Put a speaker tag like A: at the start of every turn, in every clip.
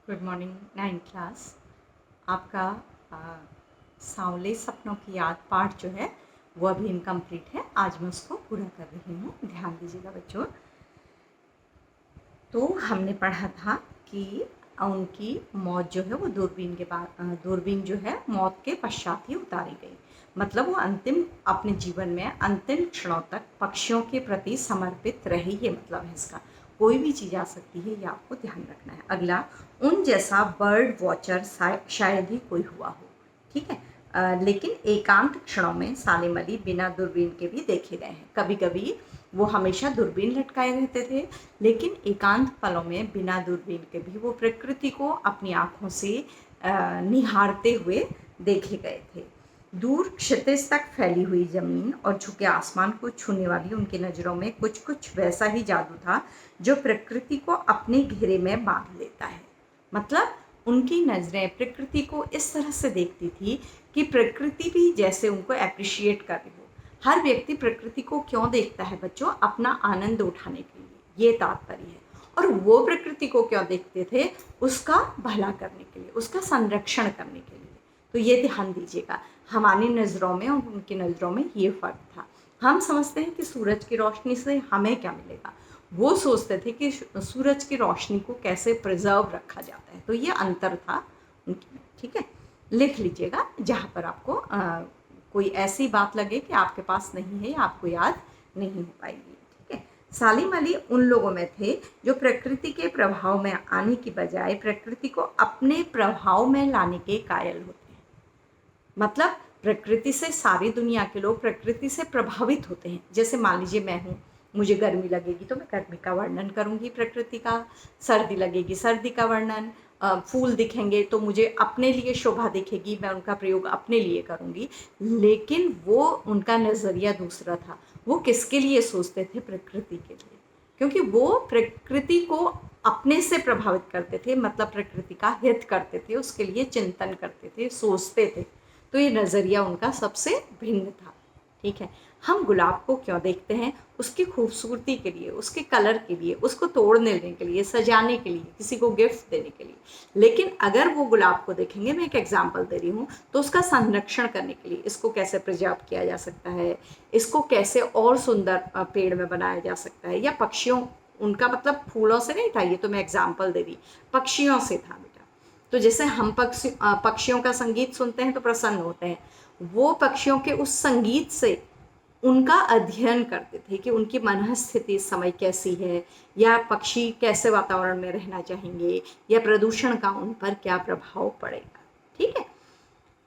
A: Good morning 9th class. आपका आ, सांवले सपनों की याद पाठ जो है वो अभी इनकम्प्लीट है। आज मैं उसको पूरा कर रही हूँ, ध्यान दीजिएगा बच्चों। तो हमने पढ़ा था कि उनकी मौत जो है वो दूरबीन जो है मौत के पश्चात ही उतारी गई। मतलब वो अपने जीवन में अंतिम क्षणों तक पक्षियों के प्रति समर्पित रही, ये मतलब है इसका। कोई भी चीज़ आ सकती है, ये आपको ध्यान रखना है। अगला, उन जैसा बर्ड वॉचर शायद ही कोई हुआ हो। ठीक है। लेकिन एकांत क्षणों में सालिम अली बिना दूरबीन के भी देखे गए हैं। कभी कभी वो हमेशा दूरबीन लटकाए रहते थे, लेकिन एकांत पलों में बिना दूरबीन के भी वो प्रकृति को अपनी आँखों से निहारते हुए देखे गए थे। दूर क्षितिज तक फैली हुई जमीन और झुके आसमान को छूने वाली उनकी नज़रों में कुछ कुछ वैसा ही जादू था जो प्रकृति को अपने घेरे में बांध लेता है। मतलब उनकी नज़रें प्रकृति को इस तरह से देखती थी कि प्रकृति भी जैसे उनको अप्रिशिएट कर रही हो। हर व्यक्ति प्रकृति को क्यों देखता है बच्चों? अपना आनंद उठाने के लिए, ये तात्पर्य है। और वो प्रकृति को क्यों देखते थे? उसका भला करने के लिए, उसका संरक्षण करने के लिए। तो ये ध्यान दीजिएगा, हमारी नज़रों में और उनकी नज़रों में ये फ़र्क था। हम समझते हैं कि सूरज की रोशनी से हमें क्या मिलेगा, वो सोचते थे कि सूरज की रोशनी को कैसे प्रिजर्व रखा जाता है। तो ये अंतर था उनकी। ठीक है, लिख लीजिएगा जहाँ पर आपको कोई ऐसी बात लगे कि आपके पास नहीं है या आपको याद नहीं हो पाएगी। ठीक है। सालिम अली उन लोगों में थे जो प्रकृति के प्रभाव में आने की बजाय प्रकृति को अपने प्रभाव में लाने के कायल होते हैं। मतलब प्रकृति से सारी दुनिया के लोग प्रकृति से प्रभावित होते हैं। जैसे मान लीजिए मैं हूँ, मुझे गर्मी लगेगी तो मैं गर्मी का वर्णन करूँगी प्रकृति का, सर्दी लगेगी सर्दी का वर्णन, फूल दिखेंगे तो मुझे अपने लिए शोभा दिखेगी, मैं उनका प्रयोग अपने लिए करूँगी। लेकिन वो उनका नज़रिया दूसरा था। वो किसके लिए सोचते थे? प्रकृति के लिए, क्योंकि वो प्रकृति को अपने से प्रभावित करते थे। मतलब प्रकृति का हित करते थे, उसके लिए चिंतन करते थे, सोचते थे। तो ये नज़रिया उनका सबसे भिन्न था। ठीक है। हम गुलाब को क्यों देखते हैं? उसकी खूबसूरती के लिए, उसके कलर के लिए, उसको तोड़ने लेने के लिए, सजाने के लिए, किसी को गिफ्ट देने के लिए। लेकिन अगर वो गुलाब को देखेंगे, मैं एक एग्जांपल दे रही हूँ, तो उसका संरक्षण करने के लिए, इसको कैसे प्रिजर्व किया जा सकता है, इसको कैसे और सुंदर पेड़ में बनाया जा सकता है, या पक्षियों, उनका मतलब फूलों से नहीं था, ये तो मैं एग्जाम्पल दे रही, पक्षियों से था बेटा। तो जैसे हम पक्षियों का संगीत सुनते हैं तो प्रसन्न होते हैं, वो पक्षियों के उस संगीत से उनका अध्ययन करते थे कि उनकी मनःस्थिति इस समय कैसी है, या पक्षी कैसे वातावरण में रहना चाहेंगे, या प्रदूषण का उन पर क्या प्रभाव पड़ेगा। ठीक है।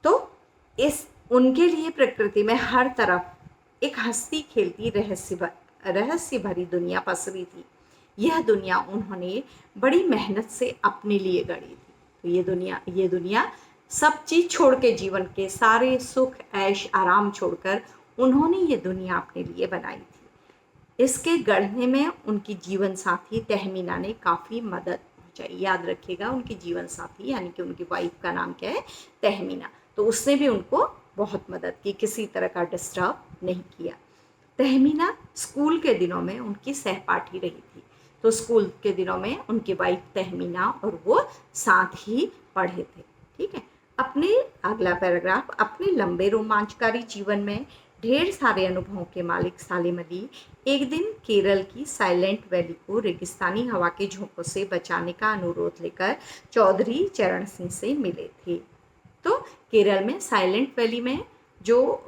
A: तो इस उनके लिए प्रकृति में हर तरफ एक हंसती खेलती रहस्य भरी दुनिया पसरी थी। यह दुनिया उन्होंने बड़ी मेहनत से अपने लिए गढ़ी थी। तो ये दुनिया सब चीज छोड़ के, जीवन के सारे सुख ऐश आराम छोड़कर उन्होंने ये दुनिया अपने लिए बनाई थी। इसके गढ़ने में उनकी जीवन साथी तहमीना ने काफ़ी मदद पहुंचाई। याद रखिएगा, उनकी जीवन साथी यानी कि उनकी वाइफ का नाम क्या है? तहमीना। तो उसने भी उनको बहुत मदद की, किसी तरह का डिस्टर्ब नहीं किया। तहमीना स्कूल के दिनों में उनकी सहपाठी रही थी। तो स्कूल के दिनों में उनकी वाइफ तहमीना और वो साथ ही पढ़े थे। ठीक है। अपने अगला पैराग्राफ, अपने लंबे रोमांचकारी जीवन में ढेर सारे अनुभवों के मालिक सालिम अली एक दिन केरल की साइलेंट वैली को रेगिस्तानी हवा के झोंकों से बचाने का अनुरोध लेकर चौधरी चरण सिंह से मिले थे। तो केरल में साइलेंट वैली में जो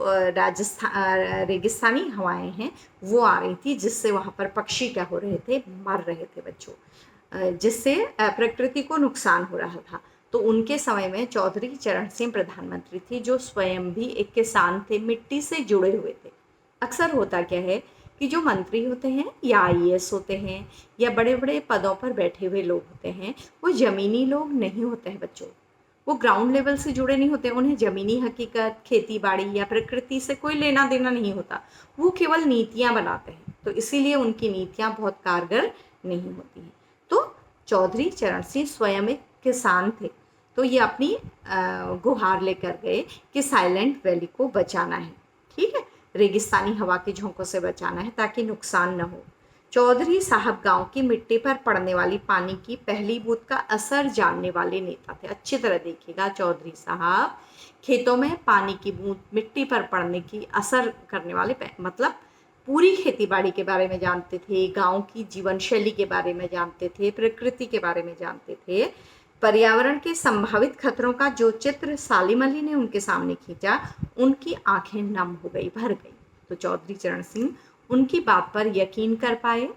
A: रेगिस्तानी हवाएं हैं वो आ रही थी, जिससे वहाँ पर पक्षी क्या हो रहे थे? मर रहे थे बच्चों, जिससे प्रकृति को नुकसान हो रहा था। तो उनके समय में चौधरी चरण सिंह प्रधानमंत्री थे, जो स्वयं भी एक किसान थे, मिट्टी से जुड़े हुए थे। अक्सर होता क्या है कि जो मंत्री होते हैं या आईएएस होते हैं या बड़े बड़े पदों पर बैठे हुए लोग होते हैं, वो ज़मीनी लोग नहीं होते हैं बच्चों। वो ग्राउंड लेवल से जुड़े नहीं होते, उन्हें ज़मीनी हकीकत, खेती बाड़ी या प्रकृति से कोई लेना देना नहीं होता। वो केवल नीतियाँ बनाते हैं, तो इसीलिए उनकी नीतियाँ बहुत कारगर नहीं होती हैं। तो चौधरी चरण सिंह स्वयं एक किसान थे, तो ये अपनी गुहार लेकर गए कि साइलेंट वैली को बचाना है। ठीक है, रेगिस्तानी हवा के झोंकों से बचाना है ताकि नुकसान न हो। चौधरी साहब गांव की मिट्टी पर पड़ने वाली पानी की पहली बूंद का असर जानने वाले नेता थे। अच्छी तरह देखिएगा, चौधरी साहब खेतों में पानी की बूंद मिट्टी पर पड़ने की असर करने वाले मतलब पूरी खेतीबाड़ी के बारे में जानते थे, गांव की जीवन शैली के बारे में जानते थे, प्रकृति के बारे में जानते थे। पर्यावरण के संभावित खतरों का जो चित्र सालिम अली ने उनके सामने खींचा, उनकी आंखें नम हो गई, भर गई। तो चौधरी चरण सिंह उनकी बात पर यकीन कर पाए,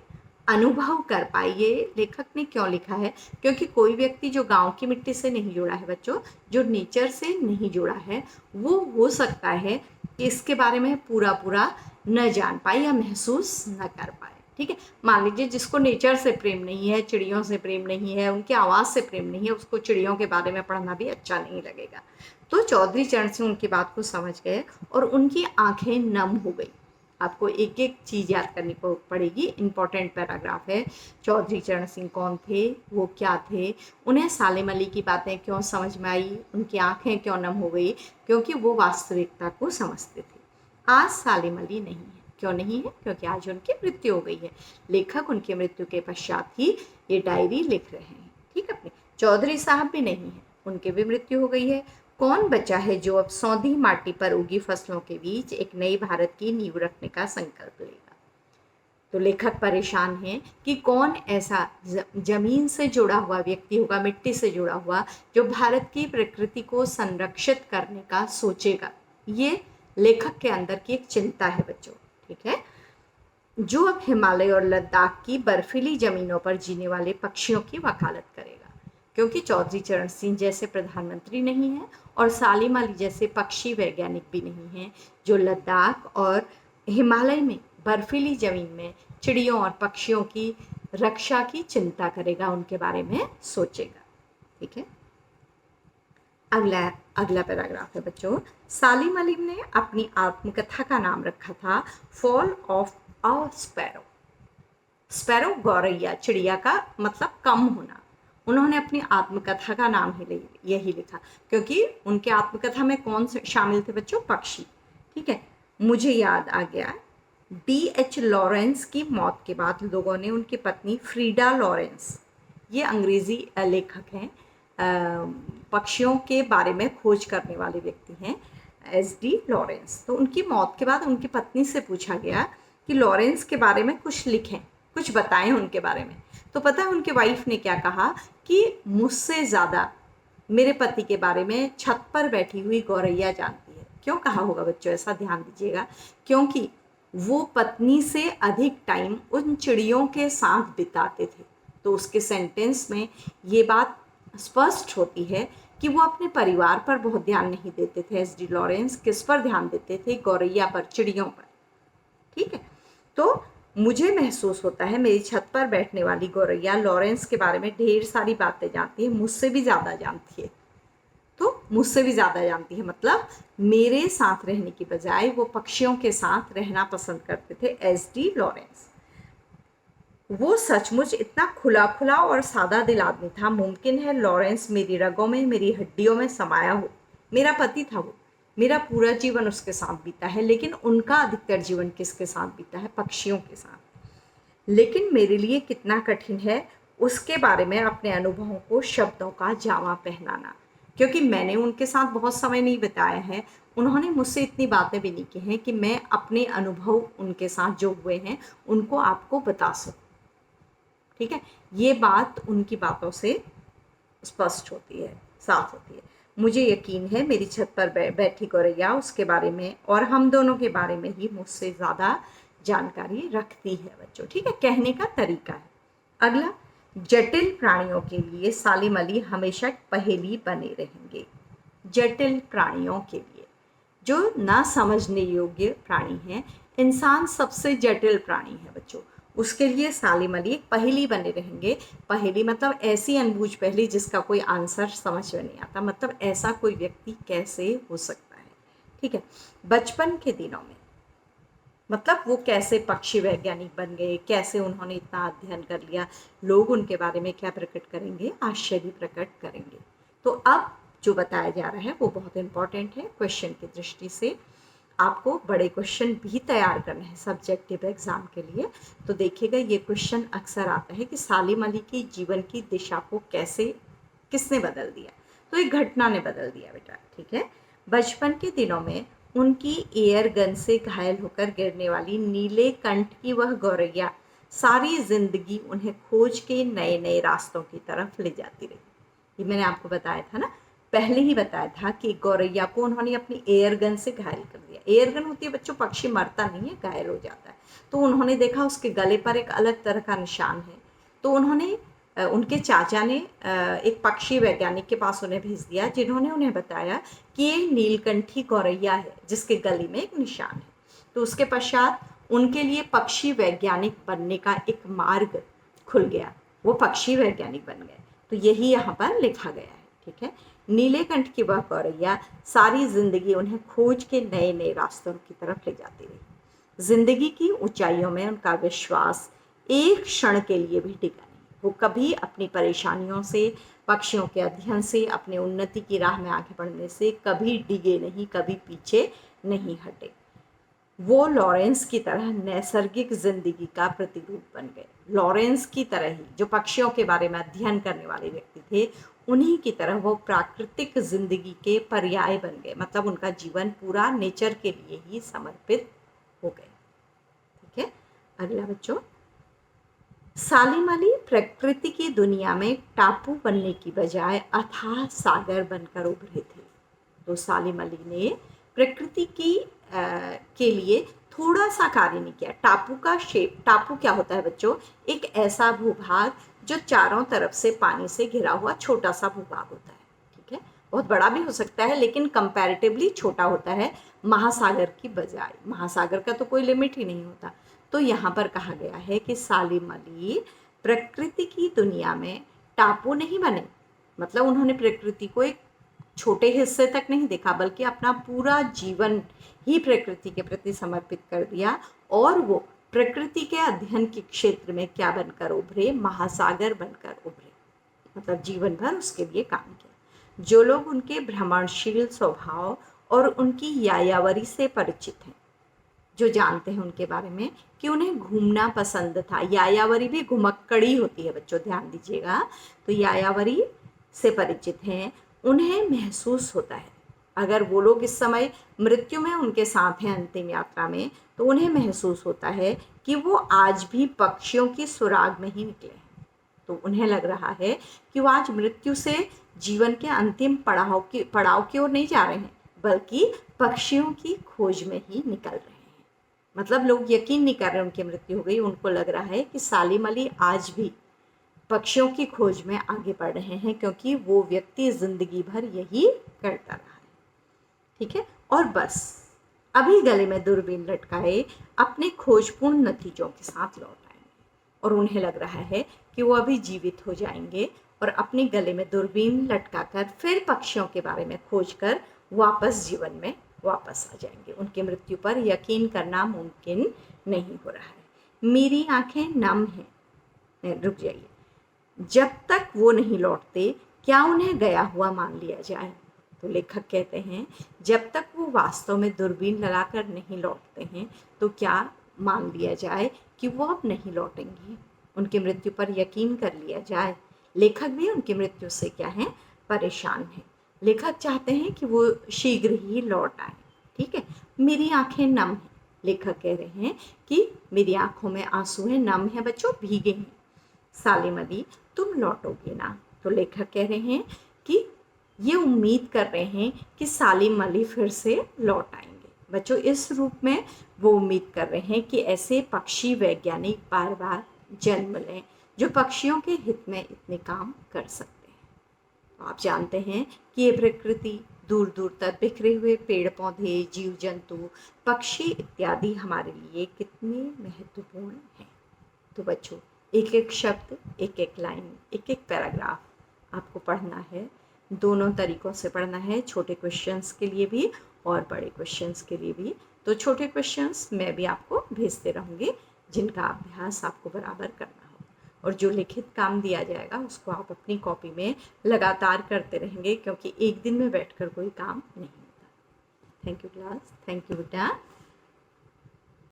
A: अनुभव कर पाए। ये लेखक ने क्यों लिखा है? क्योंकि कोई व्यक्ति जो गांव की मिट्टी से नहीं जुड़ा है बच्चों, जो नेचर से नहीं जुड़ा है, वो हो सकता है कि इसके बारे में पूरा पूरा न जान पाए या महसूस न कर पाए। ठीक है, मान लीजिए जिसको नेचर से प्रेम नहीं है, चिड़ियों से प्रेम नहीं है, उनकी आवाज़ से प्रेम नहीं है, उसको चिड़ियों के बारे में पढ़ना भी अच्छा नहीं लगेगा। तो चौधरी चरण सिंह उनकी बात को समझ गए और उनकी आंखें नम हो गई। आपको एक एक चीज़ याद करनी पड़ेगी, इंपॉर्टेंट पैराग्राफ है। चौधरी चरण सिंह कौन थे, वो क्या थे, उन्हें सालिम अली की बातें क्यों समझ में आई, उनकी आंखें क्यों नम हो गई? क्योंकि वो वास्तविकता को समझते थे। आज सालिम अली नहीं है। क्यों नहीं है? क्योंकि आज उनकी मृत्यु हो गई है। लेखक उनकी मृत्यु के पश्चात ही ये डायरी लिख रहे हैं। ठीक है, अपने चौधरी साहब भी नहीं है, उनकी भी मृत्यु हो गई है। कौन बचा है जो अब सौंधी माटी पर उगी फसलों के बीच एक नई भारत की नींव रखने का संकल्प लेगा? तो लेखक परेशान हैं कि कौन ऐसा जमीन से जुड़ा हुआ व्यक्ति होगा, मिट्टी से जुड़ा हुआ, जो भारत की प्रकृति को संरक्षित करने का सोचेगा। ये लेखक के अंदर की एक चिंता है बच्चों। ठीक है, जो अब हिमालय और लद्दाख की बर्फीली जमीनों पर जीने वाले पक्षियों की वकालत करेगा। क्योंकि चौधरी चरण सिंह जैसे प्रधानमंत्री नहीं हैं और सालिम अली जैसे पक्षी वैज्ञानिक भी नहीं हैं, जो लद्दाख और हिमालय में बर्फीली ज़मीन में चिड़ियों और पक्षियों की रक्षा की चिंता करेगा, उनके बारे में सोचेगा। ठीक है, अगला पैराग्राफ है बच्चों। सालिम अली ने अपनी आत्मकथा का नाम रखा था fall of a sparrow. Sparrow गौरैया, चिड़िया का मतलब कम होना। उन्होंने अपनी आत्मकथा का नाम ही यही लिखा, क्योंकि उनके आत्मकथा में कौन से शामिल थे बच्चों? पक्षी। ठीक है, मुझे याद आ गया, D.H. लॉरेंस की मौत के बाद लोगों ने उनकी पत्नी फ्रीडा लॉरेंस, ये अंग्रेजी लेखक हैं, पक्षियों के बारे में खोज करने वाले व्यक्ति हैं, S.D. लॉरेंस। तो उनकी मौत के बाद उनकी पत्नी से पूछा गया कि लॉरेंस के बारे में कुछ लिखें, कुछ बताएं उनके बारे में। तो पता है उनके वाइफ ने क्या कहा कि मुझसे ज़्यादा मेरे पति के बारे में छत पर बैठी हुई गौरैया जानती है। क्यों कहा होगा बच्चों? ऐसा ध्यान दीजिएगा, क्योंकि वो पत्नी से अधिक टाइम उन चिड़ियों के साथ बिताते थे। तो उसके सेंटेंस में ये बात स्पष्ट होती है कि वो अपने परिवार पर बहुत ध्यान नहीं देते थे। S.D. लॉरेंस किस पर ध्यान देते थे? गौरैया पर, चिड़ियों पर। ठीक है, तो मुझे महसूस होता है मेरी छत पर बैठने वाली गौरैया लॉरेंस के बारे में ढेर सारी बातें जानती है, मुझसे भी ज़्यादा जानती है। तो मुझसे भी ज़्यादा जानती है मतलब मेरे साथ रहने की बजाय वो पक्षियों के साथ रहना पसंद करते थे। S.D. लॉरेंस वो सचमुच इतना खुला खुला और सादा दिल आदमी था। मुमकिन है लॉरेंस मेरी रगों में, मेरी हड्डियों में समाया हो। मेरा पति था वो, मेरा पूरा जीवन उसके साथ बीता है, लेकिन उनका अधिकतर जीवन किसके साथ बीता है? पक्षियों के साथ। लेकिन मेरे लिए कितना कठिन है उसके बारे में अपने अनुभवों को शब्दों का जामा पहनाना, क्योंकि मैंने उनके साथ बहुत समय नहीं बिताया है। उन्होंने मुझसे इतनी बातें भी नहीं की हैं कि मैं अपने अनुभव उनके साथ जो हुए हैं उनको आपको बता सकूं। ठीक है, ये बात उनकी बातों से स्पष्ट होती है, साफ होती है। मुझे यकीन है मेरी छत पर बैठी गौरैया उसके बारे में और हम दोनों के बारे में ही मुझसे ज़्यादा जानकारी रखती है बच्चों। ठीक है, कहने का तरीका है। अगला, जटिल प्राणियों के लिए सालिम अली हमेशा पहेली बने रहेंगे। जटिल प्राणियों के लिए, जो ना समझने योग्य प्राणी हैं, इंसान सबसे जटिल प्राणी है बच्चों, उसके लिए सालिम अली एक पहेली बने रहेंगे। पहेली मतलब ऐसी अनबूझ पहेली जिसका कोई आंसर समझ में नहीं आता, मतलब ऐसा कोई व्यक्ति कैसे हो सकता है। ठीक है, बचपन के दिनों में मतलब वो कैसे पक्षी वैज्ञानिक बन गए, कैसे उन्होंने इतना अध्ययन कर लिया, लोग उनके बारे में क्या प्रकट करेंगे? आश्चर्य प्रकट करेंगे। तो अब जो बताया जा रहा है वो बहुत इंपॉर्टेंट है क्वेश्चन की दृष्टि से। आपको बड़े क्वेश्चन भी तैयार करने हैं सब्जेक्टिव एग्जाम के लिए। तो देखिएगा, ये क्वेश्चन अक्सर आता है कि सालिम अली की जीवन की दिशा को किसने बदल दिया। तो एक घटना ने बदल दिया बेटा, ठीक है। बचपन के दिनों में उनकी एयर गन से घायल होकर गिरने वाली नीले कंठ की वह गौरैया सारी जिंदगी उन्हें खोज के नए नए रास्तों की तरफ ले जाती रही। ये मैंने आपको बताया था ना, पहले ही बताया था कि गौरैया को उन्होंने अपनी एयर गन से घायल कर दिया। एयर गन होती है बच्चों, पक्षी मरता नहीं है, घायल हो जाता है। तो उन्होंने देखा उसके गले पर एक अलग तरह का निशान है। तो उन्होंने उनके चाचा ने एक पक्षी वैज्ञानिक के पास उन्हें भेज दिया, जिन्होंने उन्हें बताया कि ये नीलकंठी गौरैया है जिसके गले में एक निशान है। तो उसके पश्चात उनके लिए पक्षी वैज्ञानिक बनने का एक मार्ग खुल गया, वो पक्षी वैज्ञानिक बन गए। तो यही यहाँ पर लिखा गया है, ठीक है। नीलेकंठ की वह गौरैया सारी जिंदगी उन्हें खोज के नए नए रास्तों की तरफ ले जाती रही। जिंदगी की ऊंचाइयों में उनका विश्वास एक क्षण के लिए भी टिका नहीं। वो कभी अपनी परेशानियों से, पक्षियों के अध्ययन से, अपने उन्नति की राह में आगे बढ़ने से कभी डिगे नहीं, कभी पीछे नहीं हटे। वो लॉरेंस की तरह नैसर्गिक जिंदगी का प्रतिरूप बन गए। लॉरेंस की तरह ही, जो पक्षियों के बारे में अध्ययन करने वाले व्यक्ति थे, उन्हीं की तरह वो प्राकृतिक जिंदगी के पर्याय बन गए। मतलब उनका जीवन पूरा नेचर के लिए ही समर्पित हो गए, ठीक है। अगला बच्चों, सालिम अली प्रकृति की दुनिया में टापू बनने की बजाय अथाह सागर बनकर उभरे थे। तो सालिम अली ने प्रकृति के लिए थोड़ा सा कार्य नहीं किया। टापू का शेप, टापू क्या होता है बच्चों, एक ऐसा भूभाग जो चारों तरफ से पानी से घिरा हुआ छोटा सा भूभाग होता है, ठीक है। बहुत बड़ा भी हो सकता है लेकिन कंपैरेटिवली छोटा होता है महासागर की बजाय। महासागर का तो कोई लिमिट ही नहीं होता। तो यहाँ पर कहा गया है कि सालिम अली प्रकृति की दुनिया में टापू नहीं बने। मतलब उन्होंने प्रकृति को एक छोटे हिस्से तक नहीं देखा, बल्कि अपना पूरा जीवन ही प्रकृति के प्रति समर्पित कर दिया। और वो प्रकृति के अध्ययन के क्षेत्र में क्या बनकर उभरे, महासागर बनकर उभरे। मतलब जीवन भर उसके लिए काम किया। जो लोग उनके भ्रमणशील स्वभाव और उनकी यायावरी से परिचित हैं, जो जानते हैं उनके बारे में कि उन्हें घूमना पसंद था। यायावरी भी घुमक्कड़ी होती है बच्चों, ध्यान दीजिएगा। तो यायावरी से परिचित हैं, उन्हें महसूस होता है, अगर वो लोग इस समय मृत्यु में उनके साथ हैं अंतिम यात्रा में, तो उन्हें महसूस होता है कि वो आज भी पक्षियों की सुराग में ही निकले हैं। तो उन्हें लग रहा है कि वो आज मृत्यु से जीवन के अंतिम पड़ाव की ओर नहीं जा रहे हैं, बल्कि पक्षियों की खोज में ही निकल रहे हैं। मतलब लोग यकीन नहीं कर रहे उनकी मृत्यु हो गई। उनको लग रहा है कि सालिम अली आज भी पक्षियों की खोज में आगे बढ़ रहे हैं, क्योंकि वो व्यक्ति जिंदगी भर यही करता रहा है, ठीक है। और बस अभी गले में दूरबीन लटकाए अपने खोजपूर्ण नतीजों के साथ लौट आएंगे, और उन्हें लग रहा है कि वो अभी जीवित हो जाएंगे और अपने गले में दूरबीन लटकाकर फिर पक्षियों के बारे में खोज कर वापस जीवन में वापस आ जाएंगे। उनकी मृत्यु पर यकीन करना मुमकिन नहीं हो रहा है। मेरी आंखें नम हैं, रुक जाइए, जब तक वो नहीं लौटते क्या उन्हें गया हुआ मान लिया जाए। तो लेखक कहते हैं, जब तक वो वास्तव में दूरबीन लगाकर नहीं लौटते हैं तो क्या मान लिया जाए कि वो अब नहीं लौटेंगे, उनकी मृत्यु पर यकीन कर लिया जाए। लेखक भी उनकी मृत्यु से क्या है, परेशान है। लेखक चाहते हैं कि वो शीघ्र ही लौट आए, ठीक है। मेरी आंखें नम हैं, लेखक कह रहे हैं कि मेरी आंखों में आंसू हैं, नम है बच्चों, भीगे हैं। सालिम अली तुम लौटोगे ना। तो लेखक कह रहे हैं कि ये उम्मीद कर रहे हैं कि सालिम अली फिर से लौट आएंगे। बच्चों इस रूप में वो उम्मीद कर रहे हैं कि ऐसे पक्षी वैज्ञानिक बार बार जन्म लें जो पक्षियों के हित में इतने काम कर सकते हैं। तो आप जानते हैं कि ये प्रकृति, दूर दूर तक बिखरे हुए पेड़ पौधे, जीव जंतु, पक्षी इत्यादि हमारे लिए कितने महत्वपूर्ण हैं। तो बच्चों एक एक शब्द, एक एक लाइन, एक एक पैराग्राफ आपको पढ़ना है। दोनों तरीक़ों से पढ़ना है, छोटे क्वेश्चंस के लिए भी और बड़े क्वेश्चंस के लिए भी। तो छोटे क्वेश्चंस मैं भी आपको भेजते रहूँगी, जिनका अभ्यास आपको बराबर करना हो, और जो लिखित काम दिया जाएगा उसको आप अपनी कॉपी में लगातार करते रहेंगे, क्योंकि एक दिन में बैठकर कोई काम नहीं होता। Thank you class, thank you बेटा।